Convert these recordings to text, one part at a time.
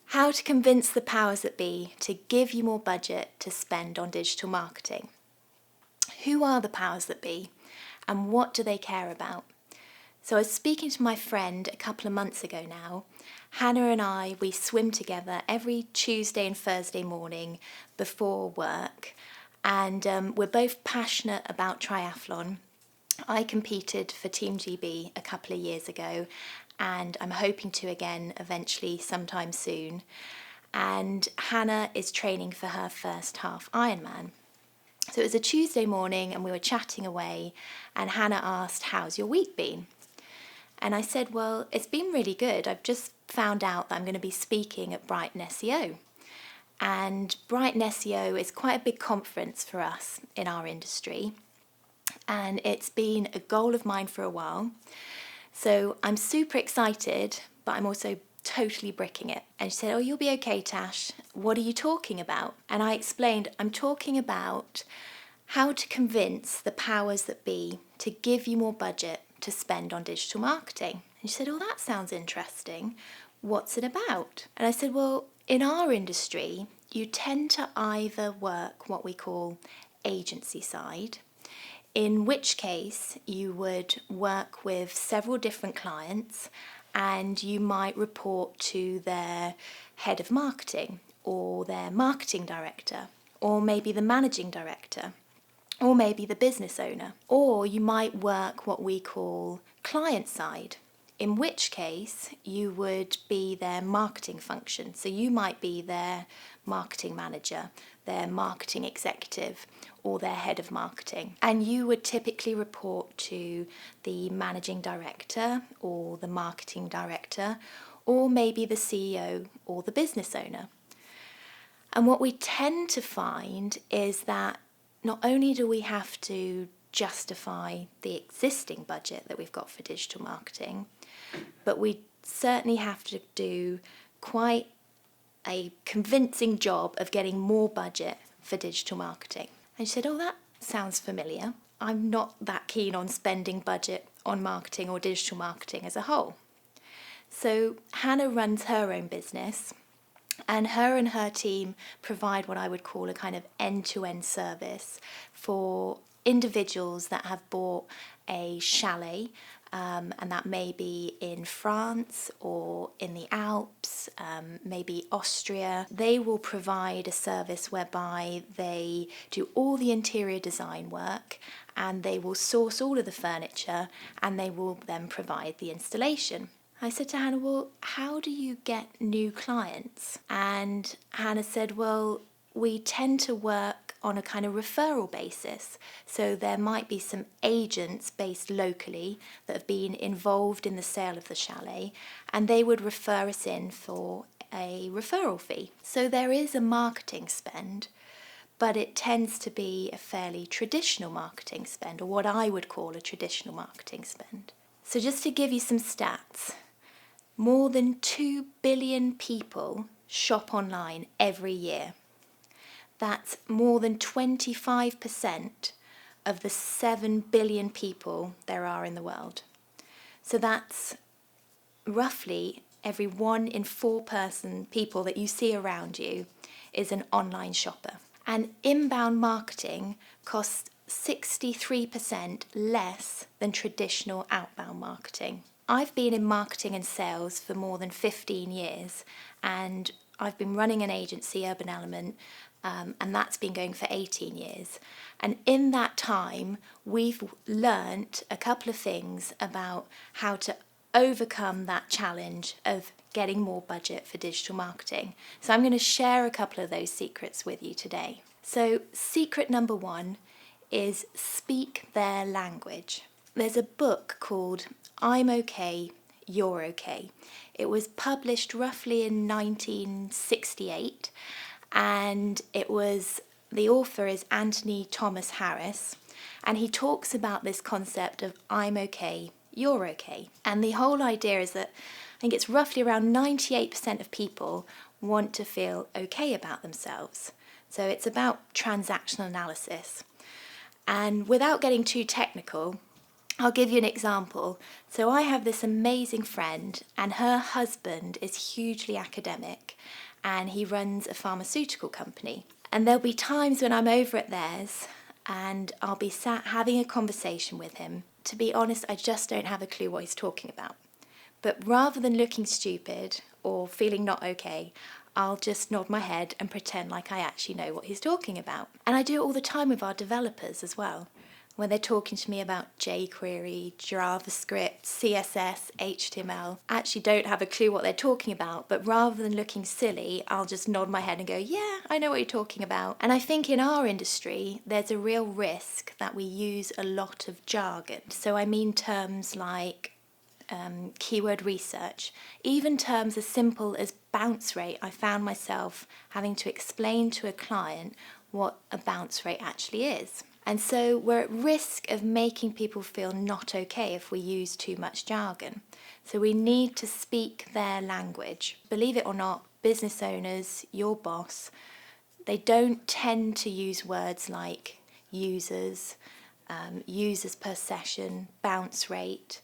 How to convince the powers that be to give you more budget to spend on digital marketing. Who are the powers that be and what do they care about? So I was speaking to my friend a couple of months ago now. Hannah and I, we swim together every Tuesday and Thursday morning before work, and we're both passionate about triathlon. I competed for Team GB a couple of years ago, and I'm hoping to again eventually sometime soon. And Hannah is training for her first half Ironman. So it was a Tuesday morning and we were chatting away, and Hannah asked, "How's your week been?" And I said, "Well, it's been really good. I've just found out that I'm going to be speaking at BrightonSEO. And BrightonSEO is quite a big conference for us in our industry. And it's been a goal of mine for a while. So I'm super excited, but I'm also totally bricking it." And she said, "Oh, you'll be okay, Tash. What are you talking about?" And I explained, I'm talking about how to convince the powers that be to give you more budget to spend on digital marketing. And she said, "Oh, that sounds interesting. What's it about?" And I said, "Well, in our industry, you tend to either work what we call agency side, in which case you would work with several different clients and you might report to their head of marketing or their marketing director or maybe the managing director or maybe the business owner. Or you might work what we call client side, in which case you would be their marketing function. So you might be their marketing manager, their marketing executive, or their head of marketing. And you would typically report to the managing director or the marketing director, or maybe the CEO or the business owner. And what we tend to find is that not only do we have to justify the existing budget that we've got for digital marketing, but we certainly have to do quite a convincing job of getting more budget for digital marketing. And she said, "Oh, that sounds familiar. I'm not that keen on spending budget on marketing or digital marketing as a whole." So Hannah runs her own business, and her team provide what I would call a kind of end-to-end service for individuals that have bought a chalet, and that may be in France or in the Alps, maybe Austria. They will provide a service whereby they do all the interior design work and they will source all of the furniture and they will then provide the installation. I said to Hannah, "Well, how do you get new clients?" And Hannah said, "Well, we tend to work on a kind of referral basis. So there might be some agents based locally that have been involved in the sale of the chalet, and they would refer us in for a referral fee. So there is a marketing spend, but it tends to be a fairly traditional marketing spend, or what I would call a traditional marketing spend." So just to give you some stats, more than 2 billion people shop online every year. That's more than 25% of the 7 billion people there are in the world. So that's roughly every 1 in 4 people that you see around you is an online shopper. And inbound marketing costs 63% less than traditional outbound marketing. I've been in marketing and sales for more than 15 years, and I've been running an agency, Urban Element, and that's been going for 18 years. And in that time, we've learnt a couple of things about how to overcome that challenge of getting more budget for digital marketing. So I'm going to share a couple of those secrets with you today. So secret number 1 is speak their language. There's a book called I'm Okay, You're Okay. It was published roughly in 1968, and the author is Anthony Thomas Harris, and he talks about this concept of I'm okay, you're okay. And the whole idea is that I think it's roughly around 98% of people want to feel okay about themselves. So it's about transactional analysis. And without getting too technical, I'll give you an example. So I have this amazing friend, and her husband is hugely academic, and he runs a pharmaceutical company. And there'll be times when I'm over at theirs and I'll be sat having a conversation with him. To be honest, I just don't have a clue what he's talking about. But rather than looking stupid or feeling not okay, I'll just nod my head and pretend like I actually know what he's talking about. And I do it all the time with our developers as well. When they're talking to me about jQuery, JavaScript, CSS, HTML, I actually don't have a clue what they're talking about, but rather than looking silly, I'll just nod my head and go, yeah, I know what you're talking about. And I think in our industry, there's a real risk that we use a lot of jargon. So I mean terms like keyword research, even terms as simple as bounce rate. I found myself having to explain to a client what a bounce rate actually is. And so we're at risk of making people feel not okay if we use too much jargon. So we need to speak their language. Believe it or not, business owners, your boss, they don't tend to use words like users, users per session, bounce rate.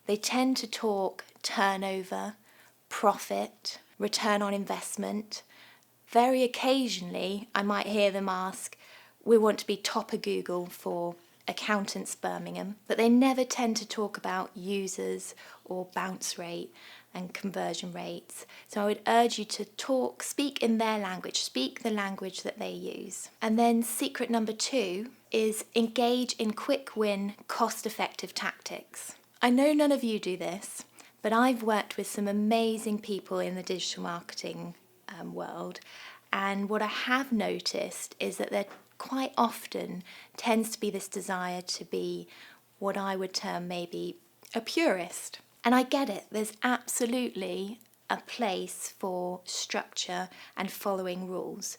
They tend to talk turnover, profit, return on investment. Very occasionally, I might hear them ask, we want to be top of Google for accountants Birmingham, but they never tend to talk about users or bounce rate and conversion rates. So I would urge you to speak in their language, speak the language that they use. And then secret number 2 is engage in quick win, cost-effective tactics. I know none of you do this, but I've worked with some amazing people in the digital marketing world, and what I have noticed is that there quite often tends to be this desire to be what I would term maybe a purist. And I get it, there's absolutely a place for structure and following rules,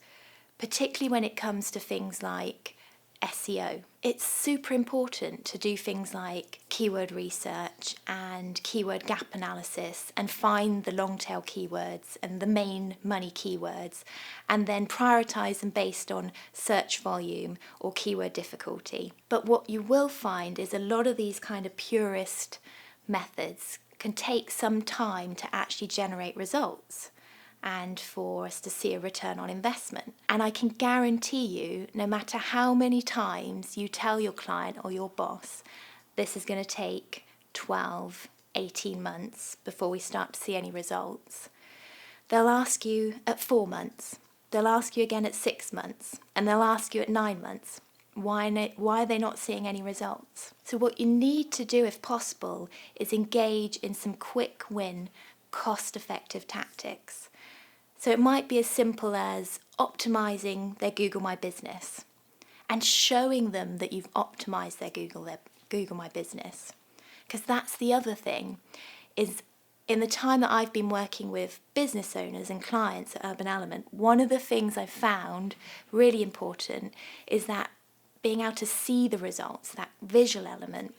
particularly when it comes to things like SEO. It's super important to do things like keyword research and keyword gap analysis and find the long tail keywords and the main money keywords and then prioritize them based on search volume or keyword difficulty. But what you will find is a lot of these kind of purist methods can take some time to actually generate results and for us to see a return on investment. And I can guarantee you, no matter how many times you tell your client or your boss, this is going to take 12, 18 months before we start to see any results, they'll ask you at 4 months, they'll ask you again at 6 months, and they'll ask you at 9 months. Why are they not seeing any results? So what you need to do, if possible, is engage in some quick win, cost-effective tactics. So it might be as simple as optimizing their Google My Business and showing them that you've optimized their Google My Business. Because that's the other thing, is in the time that I've been working with business owners and clients at Urban Element, one of the things I've found really important is that being able to see the results, that visual element.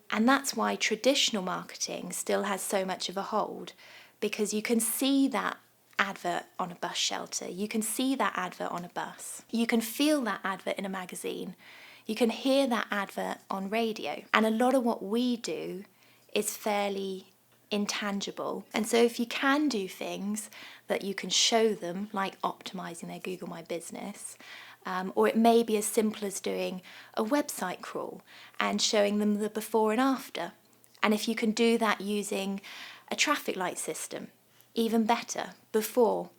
And that's why traditional marketing still has so much of a hold, because you can see that advert on a bus shelter, you can see that advert on a bus, you can feel that advert in a magazine, you can hear that advert on radio. And a lot of what we do is fairly intangible. And so if you can do things that you can show them, like optimizing their Google My Business, or it may be as simple as doing a website crawl and showing them the before and after. And if you can do that using a traffic light system, even better, before,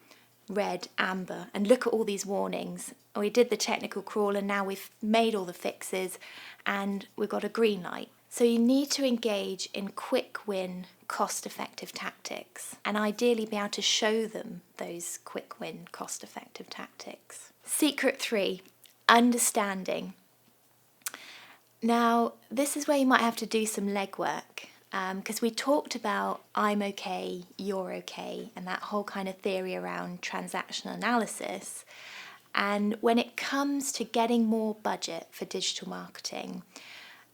red, amber, and look at all these warnings. We did the technical crawl and now we've made all the fixes and we've got a green light. So you need to engage in quick win, cost-effective tactics and ideally be able to show them those quick win, cost-effective tactics. Secret 3, understanding. Now, this is where you might have to do some legwork. Because we talked about I'm okay, you're okay, and that whole kind of theory around transactional analysis. And when it comes to getting more budget for digital marketing,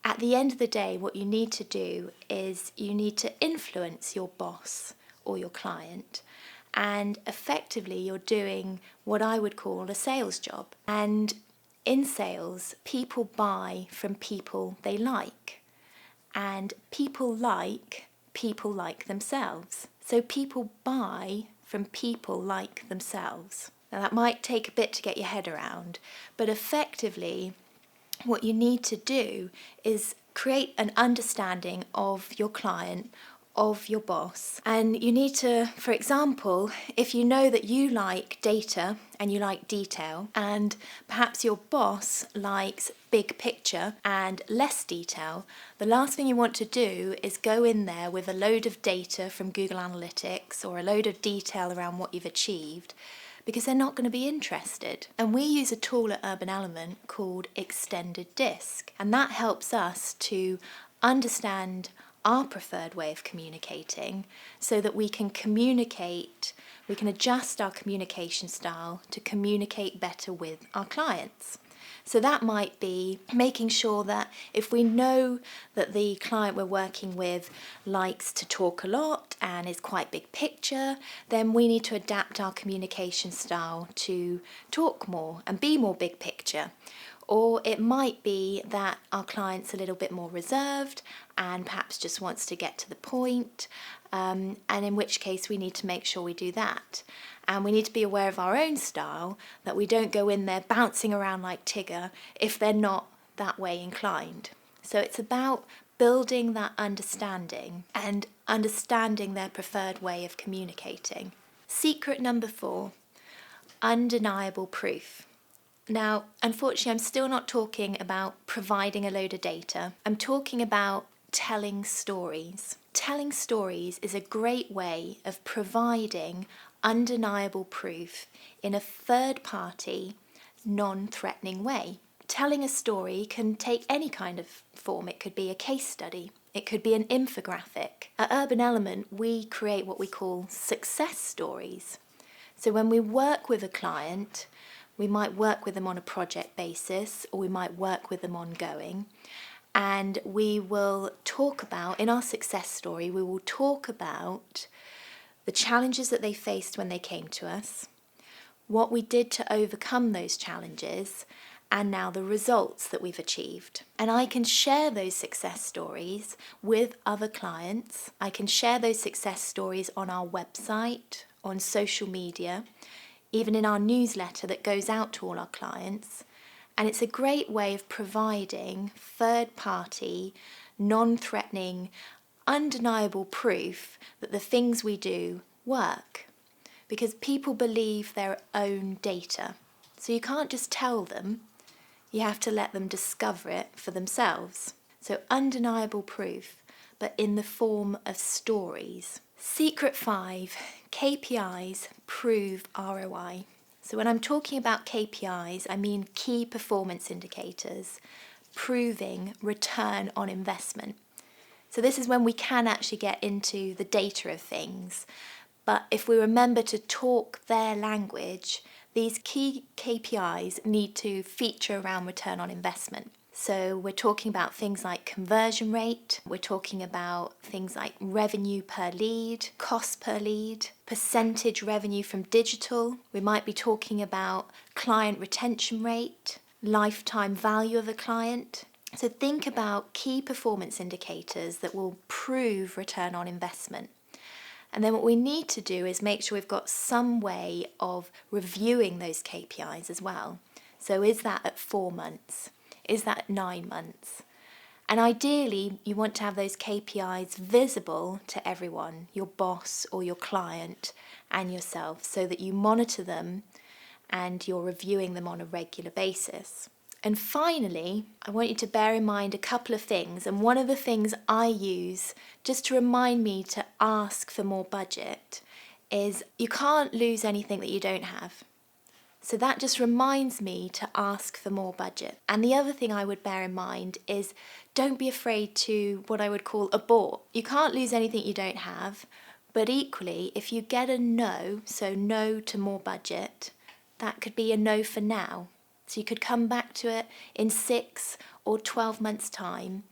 at the end of the day, what you need to do is you need to influence your boss or your client. And effectively, you're doing what I would call a sales job. And in sales, people buy from people they like. And people like themselves. So people buy from people like themselves. Now that might take a bit to get your head around, but effectively what you need to do is create an understanding of your client, of your boss. And you need to, for example, if you know that you like data and you like detail, and perhaps your boss likes big picture and less detail, the last thing you want to do is go in there with a load of data from Google Analytics or a load of detail around what you've achieved, because they're not going to be interested. And we use a tool at Urban Element called Extended Disk, and that helps us to understand our preferred way of communicating so that we can adjust our communication style to communicate better with our clients. So that might be making sure that if we know that the client we're working with likes to talk a lot and is quite big picture, then we need to adapt our communication style to talk more and be more big picture. Or it might be that our client's a little bit more reserved and perhaps just wants to get to the point, and in which case we need to make sure we do that. And we need to be aware of our own style, that we don't go in there bouncing around like Tigger if they're not that way inclined. So it's about building that understanding and understanding their preferred way of communicating. Secret number 4, undeniable proof. Now, unfortunately, I'm still not talking about providing a load of data. I'm talking about telling stories. Telling stories is a great way of providing undeniable proof in a third-party, non-threatening way. Telling a story can take any kind of form. It could be a case study. It could be an infographic. At Urban Element, we create what we call success stories. So when we work with a client, we might work with them on a project basis, or we might work with them ongoing, and we will talk about, in our success story, we will talk about the challenges that they faced when they came to us, what we did to overcome those challenges, and now the results that we've achieved. And I can share those success stories with other clients. I can share those success stories on our website, on social media, even in our newsletter that goes out to all our clients. And it's a great way of providing third-party, non-threatening, undeniable proof that the things we do work, because people believe their own data. So you can't just tell them, you have to let them discover it for themselves. So undeniable proof, but in the form of stories. Secret 5, KPIs prove ROI. So when I'm talking about KPIs, I mean key performance indicators proving return on investment. So this is when we can actually get into the data of things. But if we remember to talk their language, these key KPIs need to feature around return on investment. So we're talking about things like conversion rate, we're talking about things like revenue per lead, cost per lead, percentage revenue from digital. We might be talking about client retention rate, lifetime value of a client. So think about key performance indicators that will prove return on investment. And then what we need to do is make sure we've got some way of reviewing those KPIs as well. So is that at 4 months? Is that at 9 months? And ideally, you want to have those KPIs visible to everyone, your boss or your client and yourself, so that you monitor them and you're reviewing them on a regular basis. And finally, I want you to bear in mind a couple of things. And one of the things I use just to remind me to ask for more budget is you can't lose anything that you don't have. So that just reminds me to ask for more budget. And the other thing I would bear in mind is don't be afraid to what I would call abort. You can't lose anything you don't have, but equally, if you get a no, so no to more budget, that could be a no for now. So you could come back to it in 6 or 12 months' time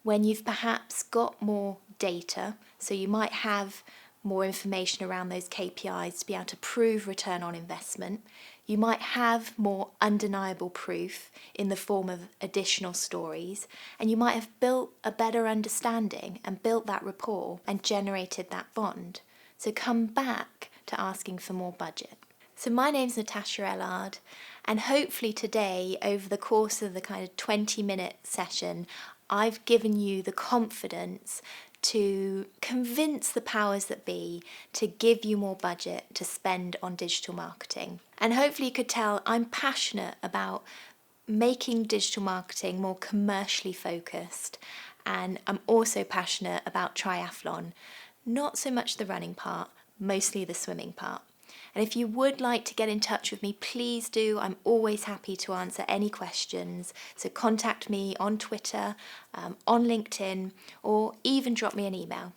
when you've perhaps got more data. So you might have more information around those KPIs to be able to prove return on investment. You might have more undeniable proof in the form of additional stories, and you might have built a better understanding and built that rapport and generated that bond. So come back to asking for more budget. So my name's Natasha Ellard, and hopefully today, over the course of the kind of 20-minute session, I've given you the confidence to convince the powers that be to give you more budget to spend on digital marketing. And hopefully you could tell I'm passionate about making digital marketing more commercially focused, and I'm also passionate about triathlon. Not so much the running part, mostly the swimming part. And if you would like to get in touch with me, please do. I'm always happy to answer any questions. So contact me on Twitter, on LinkedIn, or even drop me an email.